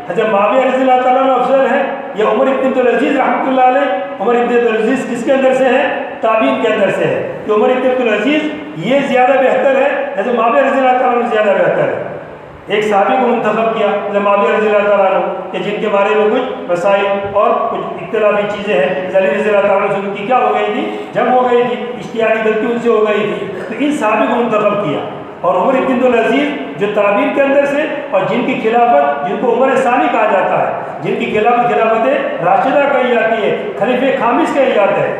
S2: حضرت معاویہ رضی اللہ تعالیٰ عنہ افضل ہے یا عمر ابن عبدالعزیز رحمۃ اللہ علیہ؟ عمر ابن عبدالعزیز کس کے اندر سے ہے، تعبین کے اندر سے ہے، کہ عمر ابن عبدالعزیز یہ زیادہ بہتر ہے، حضرت معاویہ رضی اللہ تعالیٰ عنہ زیادہ بہتر ہے۔ ایک صحابی کو منتخب کیا حضرت معاویہ رضی اللہ تعالیٰ عنہ کہ جن کے بارے میں کچھ مسائل اور کچھ اختلافی چیزیں ہیں، علی رضی اللہ تعالیٰ عنہ سے ان کی کیا ہو گئی تھی، جنگ ہو گئی تھی، اجتہادی غلطی ان سے ہو گئی تھی، تو ان صحابی کو منتخب کیا۔ اور عمر ابن عبدالعزیز جو تعبیر کے اندر سے اور جن کی خلافت، جن کو عمر ثانی کہا جاتا ہے، جن کی خلافت راشدہ کہی جاتی ہے، خلیفہ خامس کہی جاتا ہے،